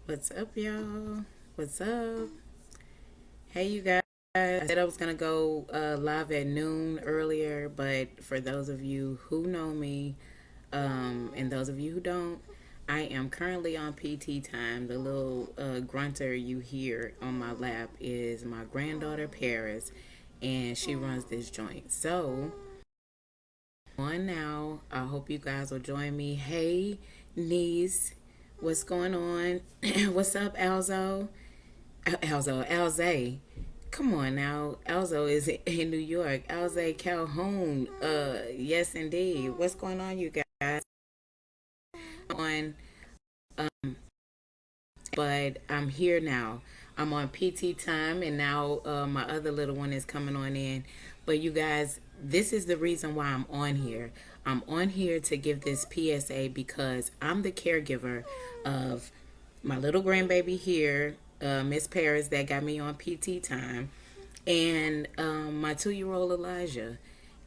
What's up, y'all? What's up? Hey, you guys. I said I was going to go live at noon earlier, but for those of you who know me, and those of you who don't, I am currently on PT time. The little grunter you hear on my lap is my granddaughter, Paris, and she runs this joint. So, on now. I hope you guys will join me. Hey, niece, what's going on? What's up, Alzo? Alze. Come on now. Alzo is in New York. Alze Calhoun. Yes, indeed. What's going on, you guys? On, but I'm here now. I'm on PT time, and now my other little one is coming on in. But you guys, this is the reason why I'm on here. I'm on here to give this PSA because I'm the caregiver of my little grandbaby here, Miss Paris, that got me on PT time, and my 2 year old Elijah.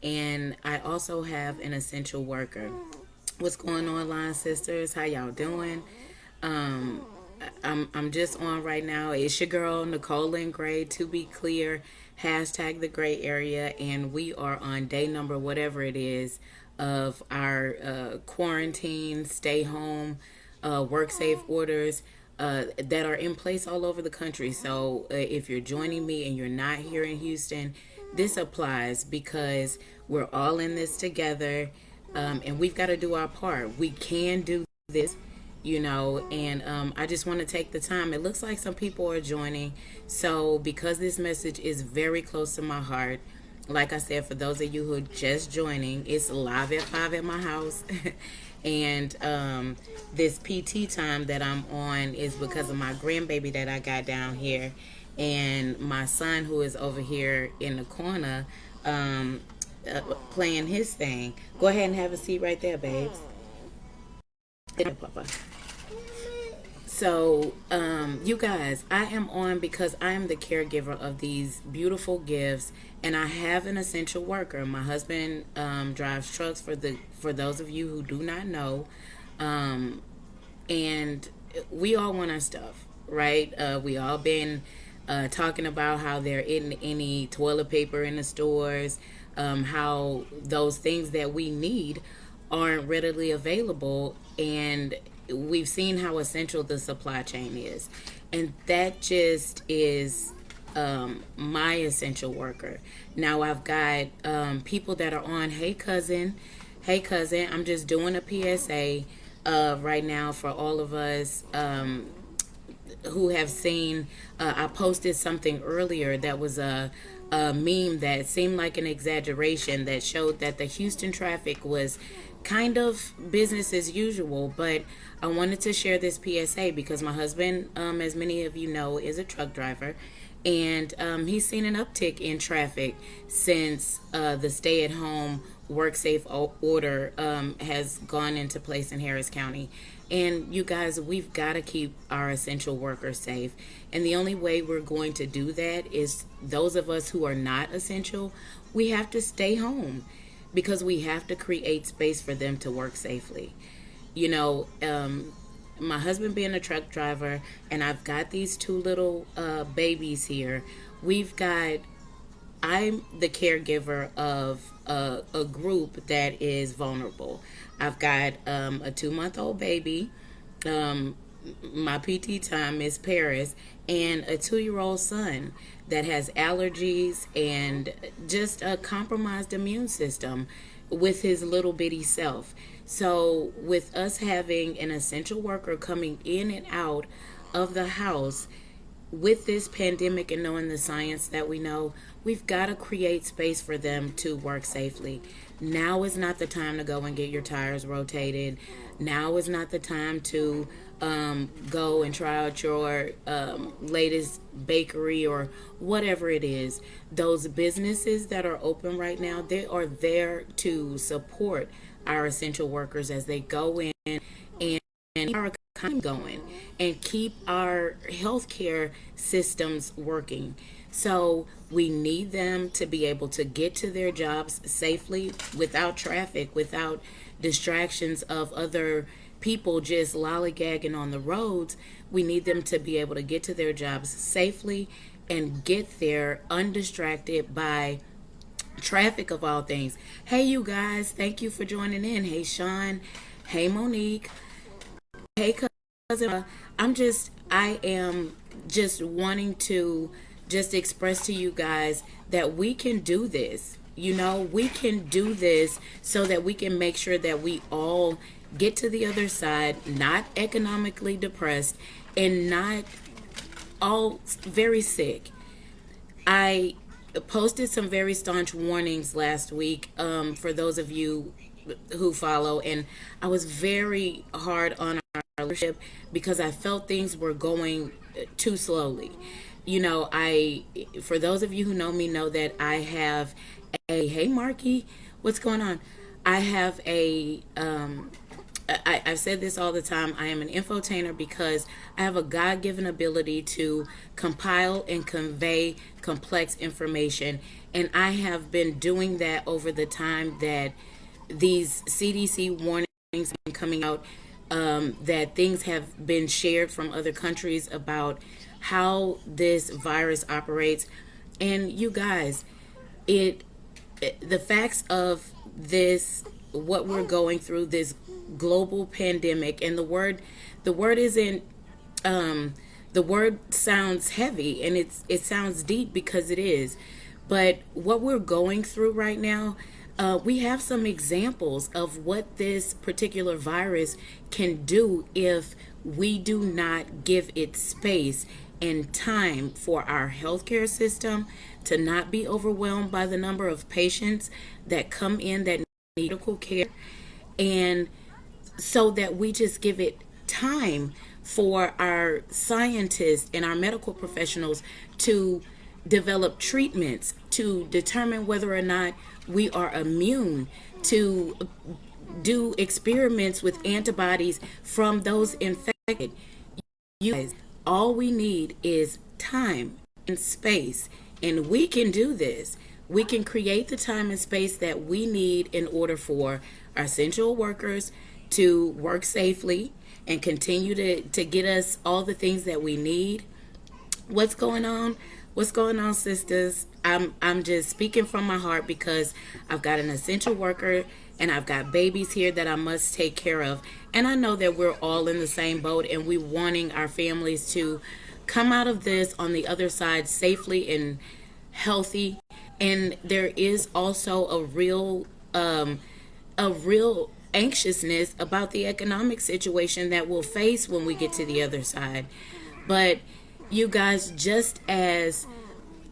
And I also have an essential worker. What's going on, line sisters? How y'all doing? Um, I'm just on right now. It's your girl Nicole in Gray. To be clear, hashtag the gray area, and we are on day number whatever it is of our quarantine, stay home, work safe orders. That are in place all over the country. So if you're joining me and you're not here in Houston, this applies because we're all in this together, and we've got to do our part. We can do this, and I just want to take the time. It looks like some people are joining. So because this message is very close to my heart, like I said, for those of you who are just joining, it's live at 5 at my house. And this PT time that I'm on is because of my grandbaby that I got down here. And my son, who is over here in the corner, playing his thing. Go ahead and have a seat right there, babes. Papa. So, you guys, I am on because I am the caregiver of these beautiful gifts, and I have an essential worker. My husband drives trucks for those of you who do not know, and we all want our stuff, right? We all been talking about how there isn't any toilet paper in the stores, how those things that we need aren't readily available, and we've seen how essential the supply chain is, and that just is my essential worker. Now I've got people that are on. Hey cousin, I'm just doing a PSA right now for all of us who have seen. I posted something earlier that was a meme that seemed like an exaggeration that showed that the Houston traffic was kind of business as usual, but I wanted to share this PSA because my husband, as many of you know, is a truck driver, and he's seen an uptick in traffic since the stay-at-home work safe order has gone into place in Harris County. And you guys, we've got to keep our essential workers safe. And the only way we're going to do that is those of us who are not essential, we have to stay home because we have to create space for them to work safely. You know, my husband being a truck driver, and I've got these two little babies here. We've got I'm the caregiver of a group that is vulnerable. I've got a 2 month old baby, um, my PT time is Paris, and a 2 year old son that has allergies and just a compromised immune system with his little bitty self. So, with us having an essential worker coming in and out of the house, with this pandemic and knowing the science that we know, we've got to create space for them to work safely. Now is not the time to go and get your tires rotated. Now is not the time to go and try out your latest bakery or whatever it is. Those businesses that are open right now, they are there to support our essential workers as they go in and our economy going and keep our healthcare systems working. So we need them to be able to get to their jobs safely without traffic, without distractions of other people just lollygagging on the roads. We need them to be able to get to their jobs safely and get there undistracted by traffic of all things. Hey, you guys, thank you for joining in. Hey, Sean. Hey, Monique. Hey, cousin. I am just wanting to just express to you guys that we can do this. You know, we can do this so that we can make sure that we all get to the other side, not economically depressed and not all very sick. I posted some very staunch warnings last week for those of you who follow, and I was very hard on our leadership because I felt things were going too slowly. You know, for those of you who know me, know that I have hey, Marky, what's going on? I have I've said this all the time. I am an infotainer because I have a God given ability to compile and convey complex information. And I have been doing that over the time that these CDC warnings have been coming out, that things have been shared from other countries about how this virus operates. And you guys, the facts of this, what we're going through, this global pandemic, and the word isn't the word sounds heavy, and it sounds deep because it is, but what we're going through right now, we have some examples of what this particular virus can do if we do not give it space and time for our healthcare system to not be overwhelmed by the number of patients that come in that need medical care, and so that we just give it time for our scientists and our medical professionals to develop treatments to determine whether or not we are immune, to do experiments with antibodies from those infected. You guys, all we need is time and space, and we can do this. We can create the time and space that we need in order for our essential workers to work safely and continue to get us all the things that we need. What's going on? What's going on, sisters? I'm just speaking from my heart because I've got an essential worker and I've got babies here that I must take care of. And I know that we're all in the same boat, and we're wanting our families to come out of this on the other side safely and healthy. And there is also a real anxiousness about the economic situation that we'll face when we get to the other side. But you guys, just as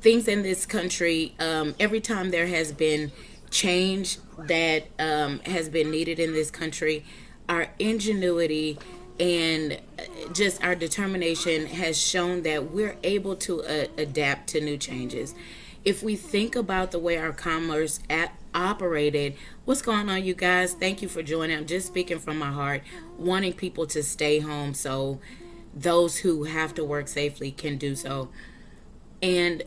things in this country, every time there has been change that has been needed in this country, our ingenuity and just our determination has shown that we're able to adapt to new changes. If we think about the way our commerce operated, what's going on, you guys? Thank you for joining. I'm just speaking from my heart, wanting people to stay home so those who have to work safely can do so. And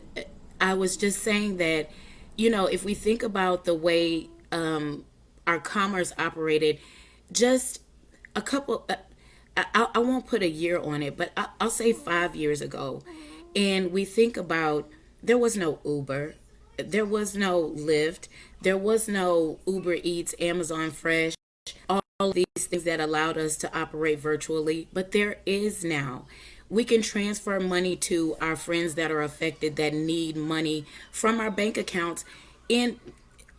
I was just saying that, you know, if we think about the way our commerce operated, just a couple, I won't put a year on it, but I'll say 5 years ago, and we think about, there was no Uber, there was no Lyft, there was no Uber Eats, Amazon Fresh, all these things that allowed us to operate virtually, but there is now. We can transfer money to our friends that are affected, that need money from our bank accounts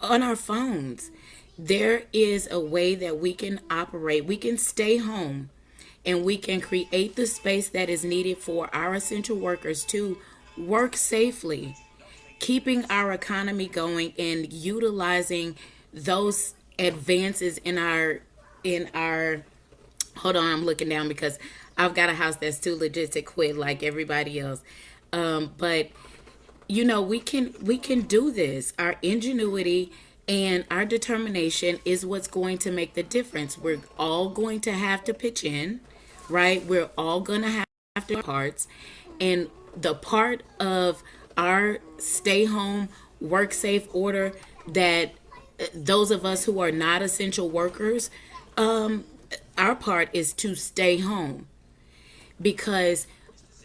on our phones. There is a way that we can operate. We can stay home and we can create the space that is needed for our essential workers to work safely, keeping our economy going and utilizing those advances in our hold on, I'm looking down because I've got a house that's too legit to quit like everybody else. But you know, we can do this. Our ingenuity and our determination is what's going to make the difference. We're all going to have to pitch in, right? We're all going to have to do parts. And the part of our stay home, work safe order that those of us who are not essential workers, our part is to stay home, because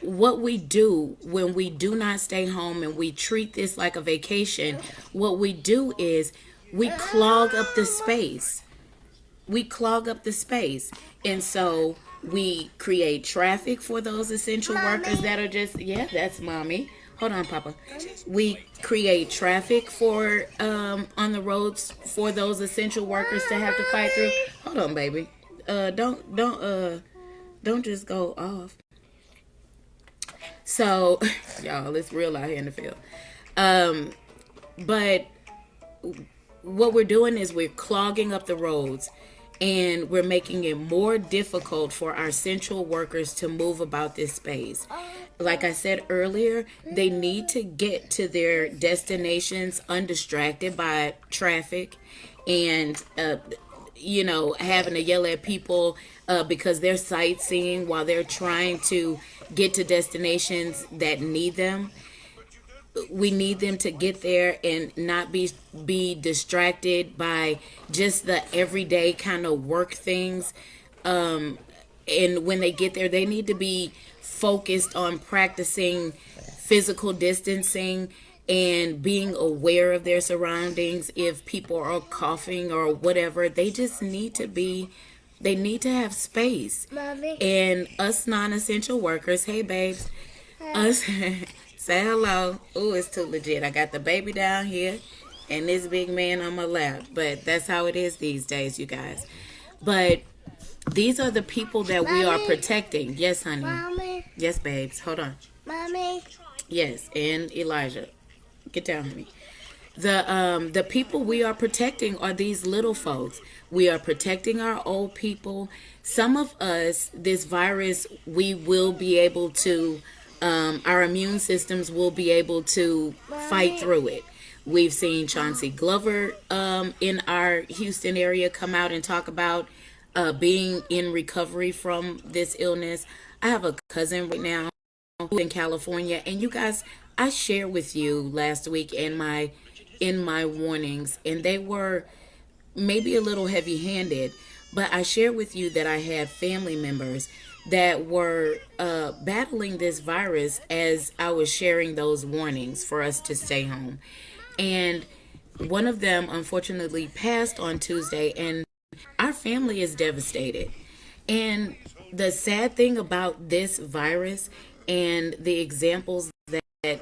what we do when we do not stay home and we treat this like a vacation, what we do is we clog up the space. We clog up the space. And so we create traffic for those essential workers that are just, yeah, that's mommy. Hold on, Papa. We create traffic for on the roads for those essential workers to have to fight through. Hold on, baby. Don't just go off. So, y'all, it's real out here in the field. But what we're doing is we're clogging up the roads, and we're making it more difficult for our essential workers to move about this space. Like I said earlier, they need to get to their destinations undistracted by traffic and having to yell at people because they're sightseeing while they're trying to get to destinations that need them. We need them to get there and not be distracted by just the everyday kind of work things. And when they get there, they need to be focused on practicing physical distancing and being aware of their surroundings. If people are coughing or whatever, they just need to be, they need to have space. Mommy. And us non-essential workers, hey babes, us say hello. Ooh, it's too legit. I got the baby down here and this big man on my lap. But that's how it is these days, you guys. But these are the people that Mommy. We are protecting. Yes, honey. Mommy. Yes, babes. Hold on. Mommy. Yes, and Elijah. Get down, honey. The people we are protecting are these little folks. We are protecting our old people. Some of us, this virus, we will be able to, our immune systems will be able to fight through it. We've seen Chauncey Glover in our Houston area come out and talk about being in recovery from this illness. I have a cousin right now in California, and you guys, I shared with you last week in my warnings, and they were maybe a little heavy-handed, but I shared with you that I had family members that were battling this virus as I was sharing those warnings for us to stay home. And one of them unfortunately passed on Tuesday, and our family is devastated. And the sad thing about this virus and the examples that have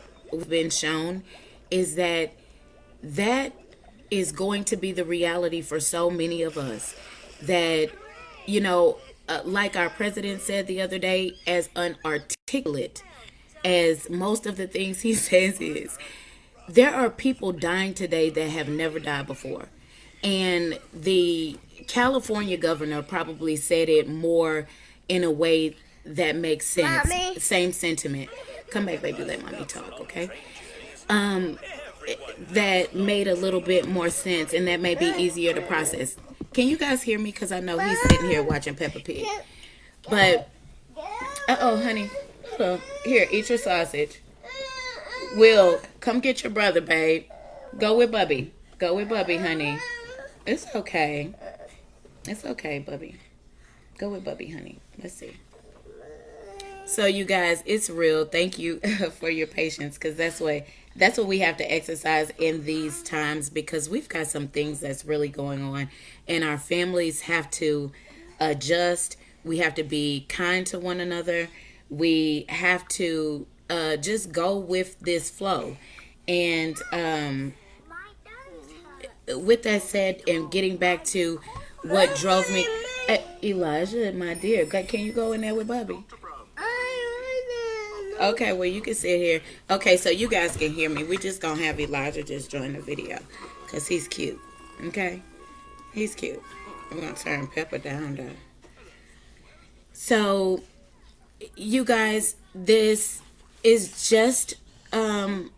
been shown is that is going to be the reality for so many of us. That, like our president said the other day, as unarticulate as most of the things he says is, there are people dying today that have never died before. And the California governor probably said it more in a way that makes sense. Mommy. Same sentiment. Come back, baby. Let mommy talk, okay? That made a little bit more sense, and that may be easier to process. Can you guys hear me? Because I know he's sitting here watching Peppa Pig. But, honey. Hold on. Here, eat your sausage. Will, come get your brother, babe. Go with Bubby. Go with Bubby, honey. It's okay. It's okay, Bubby. Go with Bubby, honey. Let's see. So, you guys, it's real. Thank you for your patience, because that's what we have to exercise in these times, because we've got some things that's really going on, and our families have to adjust. We have to be kind to one another. We have to just go with this flow. And with that said, and getting back to what drove me, Elijah, my dear, can you go in there with Bubby? Okay, well, you can sit here. Okay, so you guys can hear me. We're just going to have Elijah just join the video because he's cute. Okay? He's cute. I'm going to turn Pepper down, though. So, you guys, this is just, another...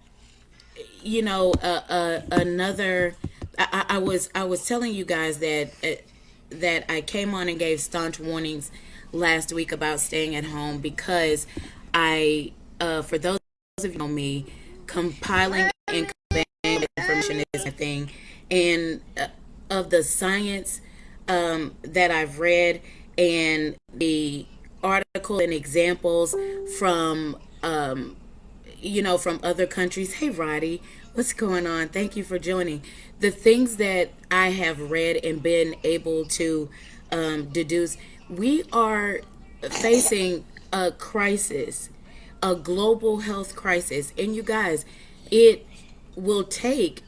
I was telling you guys that I came on and gave staunch warnings last week about staying at home, because for those of you who know me, compiling and conveying information is a thing. And of the science that I've read, and the article and examples from from other countries. Hey, Roddy, what's going on? Thank you for joining. The things that I have read and been able to deduce, we are facing a crisis, a global health crisis. And you guys, it will take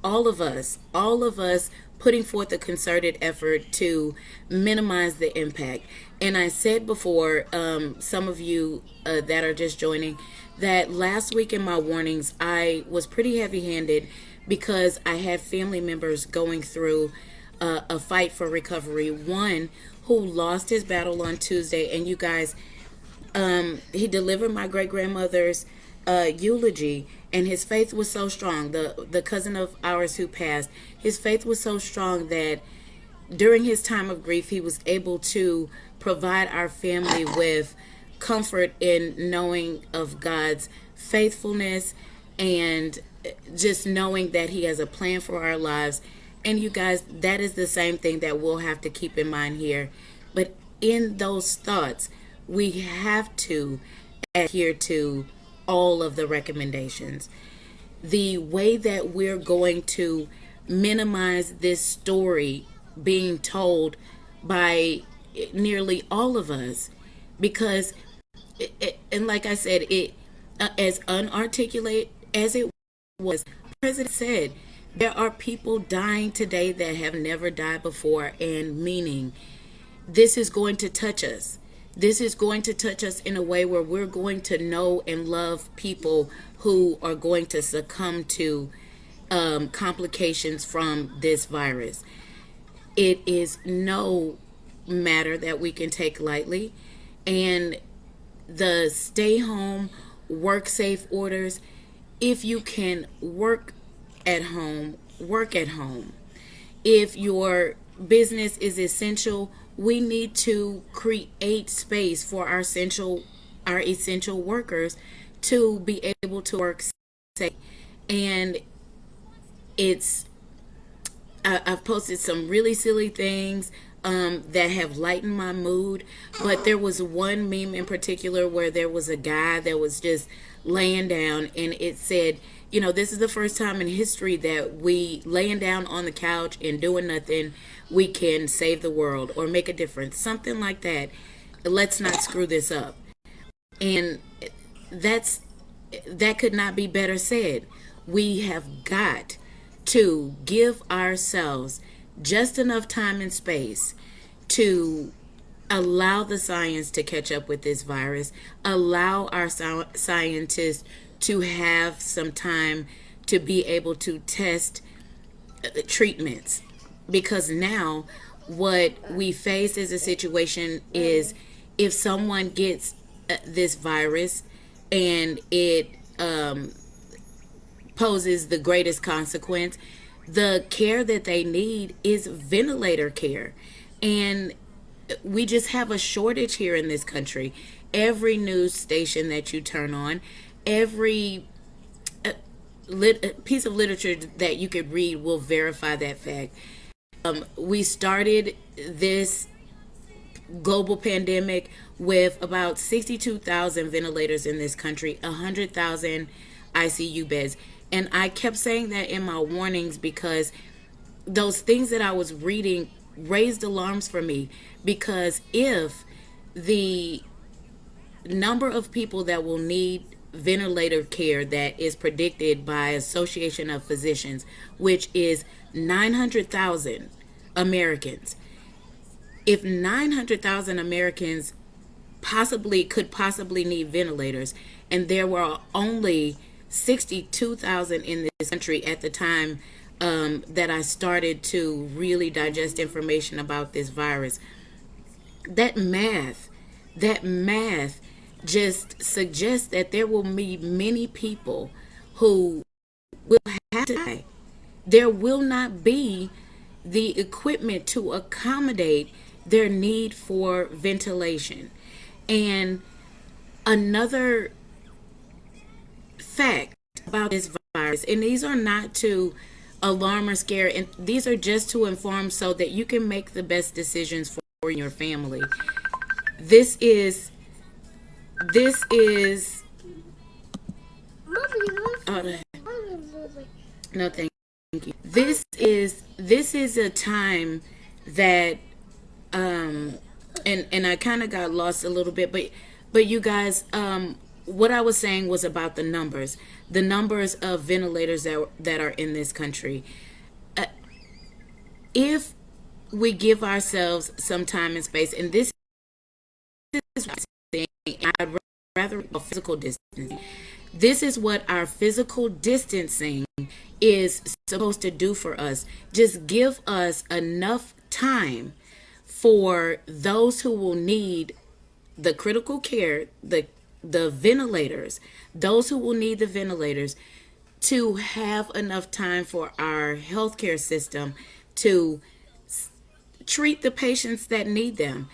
all of us putting forth a concerted effort to minimize the impact. And I said before, some of you that are just joining, that last week in my warnings, I was pretty heavy handed because I had family members going through a fight for recovery. One who lost his battle on Tuesday, and you guys, he delivered my great grandmother's eulogy, and his faith was so strong. The cousin of ours who passed, his faith was so strong that during his time of grief, he was able to provide our family with comfort in knowing of God's faithfulness and just knowing that he has a plan for our lives. And you guys, that is the same thing that we'll have to keep in mind here. But in those thoughts, we have to adhere to all of the recommendations. The way that we're going to minimize this story being told by nearly all of us, because and like I said, it as unarticulate as it was, the president said there are people dying today that have never died before, and meaning this is going to touch us. This is going to touch us in a way where we're going to know and love people who are going to succumb to complications from this virus. It is no matter that we can take lightly. And the stay home, work safe orders, if you can work at home, work at home. If your business is essential, we need to create space for our essential workers to be able to work safe. And I've posted some really silly things that have lightened my mood, but there was one meme in particular where there was a guy that was just laying down, and it said, this is the first time in history that we laying down on the couch and doing nothing, we can save the world or make a difference, something like that. Let's not screw this up. And that could not be better said. We have got to give ourselves just enough time and space to allow the science to catch up with this virus, allow our scientists to have some time to be able to test treatments. Because now what we face as a situation is, if someone gets this virus and it poses the greatest consequence, the care that they need is ventilator care. And we just have a shortage here in this country. Every news station that you turn on, every piece of literature that you could read will verify that fact. We started this global pandemic with about 62,000 ventilators in this country, 100,000 ICU beds. And I kept saying that in my warnings because those things that I was reading raised alarms for me. Because if the number of people that will need ventilator care that is predicted by Association of Physicians, which is 900,000 Americans, if 900,000 Americans could possibly need ventilators, and there were only 62,000 in this country at the time that I started to really digest information about this virus, that math just suggests that there will be many people who will have to die. There will not be the equipment to accommodate their need for ventilation. And another fact about this virus, and these are not to alarm or scare, and these are just to inform so that you can make the best decisions for your family. This is this is oh, no, thank you. This is a time that and I kind of got lost a little bit, but you guys, what I was saying was about the numbers of ventilators that are in this country. If we give ourselves some time and space, and this is what I'm saying, I'd rather physical distancing. This is what our physical distancing is supposed to do for us. Just give us enough time for those who will need the critical care, the ventilators, those who will need the ventilators, to have enough time for our healthcare system to treat the patients that need them.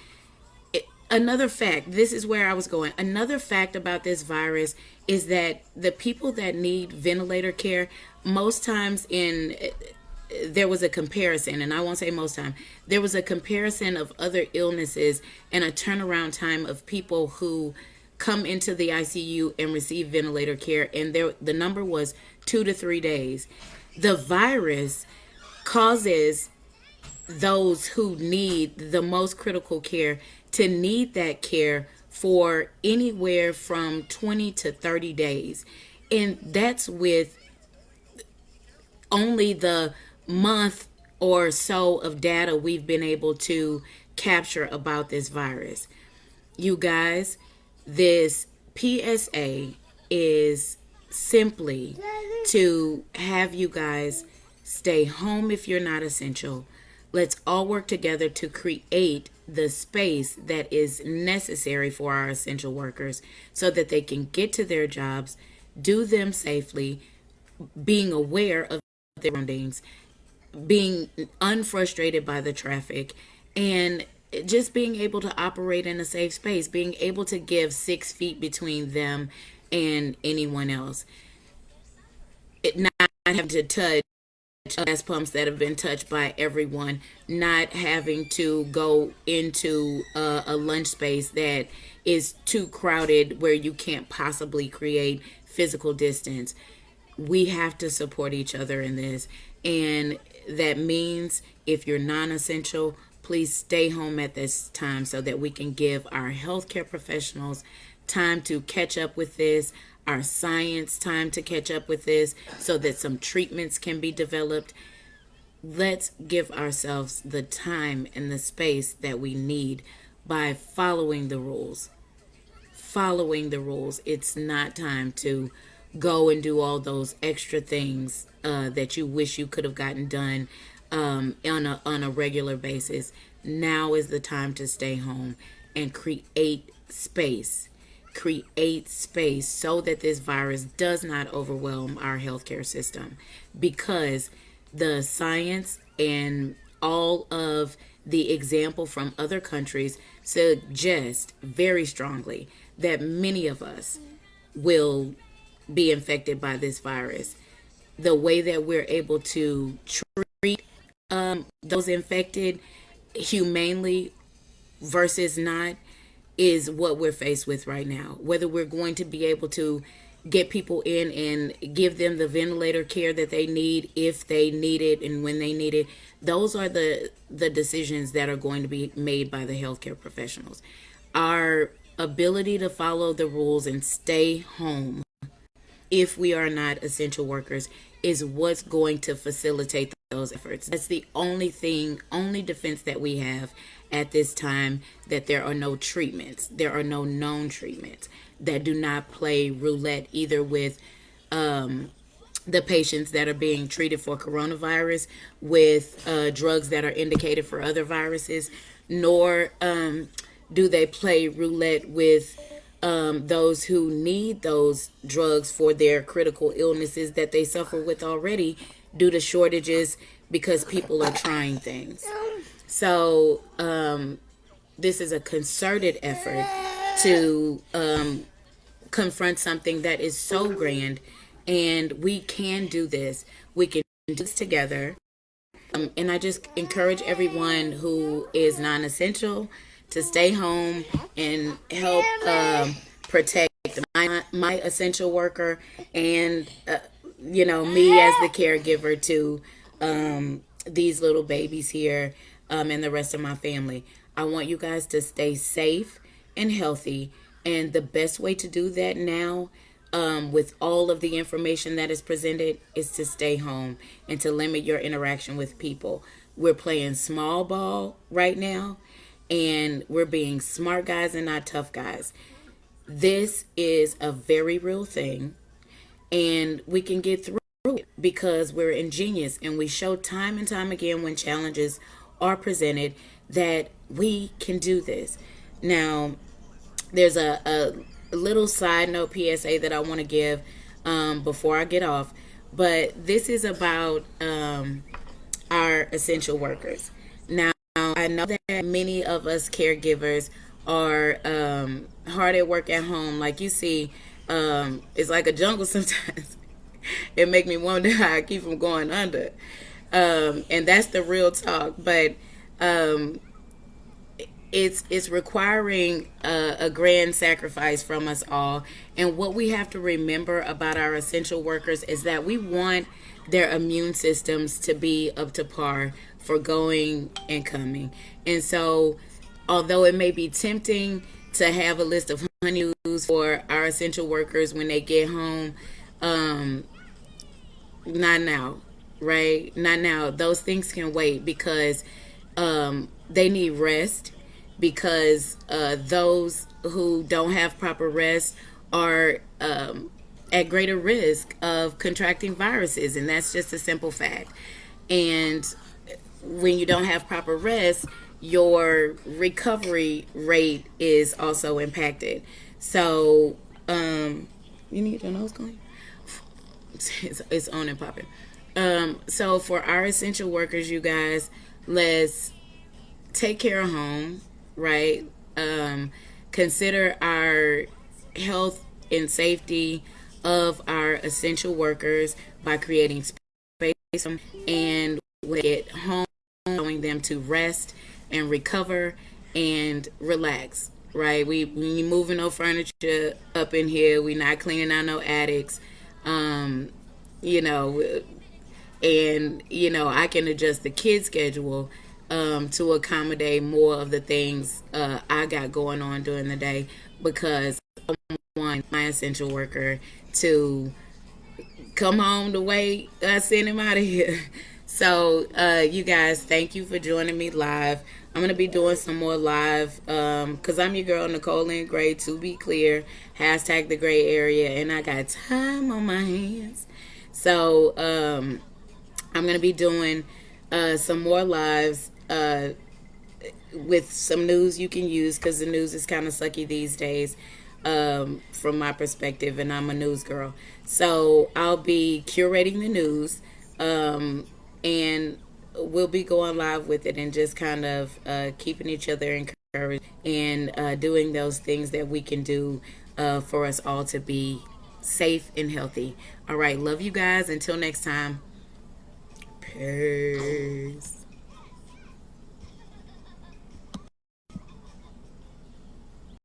Another fact, this is where I was going. Another fact about this virus is that the people that need ventilator care, most times there was a comparison, and I won't say most time, there was a comparison of other illnesses and a turnaround time of people who come into the ICU and receive ventilator care, and the number was 2 to 3 days. The virus causes those who need the most critical care to need that care for anywhere from 20 to 30 days. And that's with only the month or so of data we've been able to capture about this virus. You guys, this PSA is simply to have you guys stay home if you're not essential. Let's all work together to create the space that is necessary for our essential workers so that they can get to their jobs, do them safely, being aware of their surroundings, being unfrustrated by the traffic, and just being able to operate in a safe space, being able to give 6 feet between them and anyone else. Not having to touch gas pumps that have been touched by everyone, not having to go into a lunch space that is too crowded where you can't possibly create physical distance. We have to support each other in this, and that means if you're non-essential, please stay home at this time so that we can give our healthcare professionals time to catch up with this, our science time to catch up with this, so that some treatments can be developed. Let's give ourselves the time and the space that we need by following the rules. Following the rules. It's not time to go and do all those extra things that you wish you could have gotten done on a regular basis. Now is the time to stay home and create space. Create space so that this virus does not overwhelm our healthcare system, because the science and all of the example from other countries suggest very strongly that many of us will be infected by this virus. The way that we're able to treat those infected humanely versus not is what we're faced with right now. Whether we're going to be able to get people in and give them the ventilator care that they need, if they need it and when they need it, those are the decisions that are going to be made by the healthcare professionals. Our ability to follow the rules and stay home if we are not essential workers is what's going to facilitate those efforts. That's the only defense that we have at this time, that there are no treatments. There are no known treatments that do not play roulette either with the patients that are being treated for coronavirus with drugs that are indicated for other viruses, nor do they play roulette with those who need those drugs for their critical illnesses that they suffer with already due to shortages because people are trying things. So this is a concerted effort to confront something that is so grand, and we can do this. We can do this together. And I just encourage everyone who is non essential to stay home and help protect my essential worker and, me as the caregiver to these little babies here and the rest of my family. I want you guys to stay safe and healthy. And the best way to do that now, with all of the information that is presented, is to stay home and to limit your interaction with people. We're playing small ball right now, and we're being smart guys and not tough guys. This is a very real thing, and we can get through it because we're ingenious and we show time and time again when challenges are presented that we can do this. Now, there's a little side note PSA that I want to give before I get off, but this is about our essential workers. Now, I know that many of us caregivers are hard at work at home. Like you see, it's like a jungle sometimes. It make me wonder how I keep from going under. And that's the real talk. But it's requiring a grand sacrifice from us all. And what we have to remember about our essential workers is that we want their immune systems to be up to par for going and coming. And so, although it may be tempting to have a list of honeydews for our essential workers when they get home, not now, right? Not now. Those things can wait because they need rest, because those who don't have proper rest are at greater risk of contracting viruses, and that's just a simple fact. And when you don't have proper rest, your recovery rate is also impacted. So, you need your nose going? It's on and popping. So for our essential workers, you guys, let's take care of home, right? Consider our health and safety of our essential workers by creating space and when they get home, allowing them to rest and recover and relax. Right, we moving no furniture up in here. We not cleaning out no attics. You know, and I can adjust the kid schedule to accommodate more of the things I got going on during the day, because I want my essential worker to come home the way I sent him out of here. So, you guys, thank you for joining me live. I'm going to be doing some more live because I'm your girl, Nicole Lynn Gray, to be clear. Hashtag the gray area, and I got time on my hands. So, I'm going to be doing some more lives with some news you can use, because the news is kind of sucky these days from my perspective, and I'm a news girl. So I'll be curating the news, and we'll be going live with it and just kind of keeping each other encouraged and doing those things that we can do for us all to be safe and healthy. All right, love you guys. Until next time. Peace.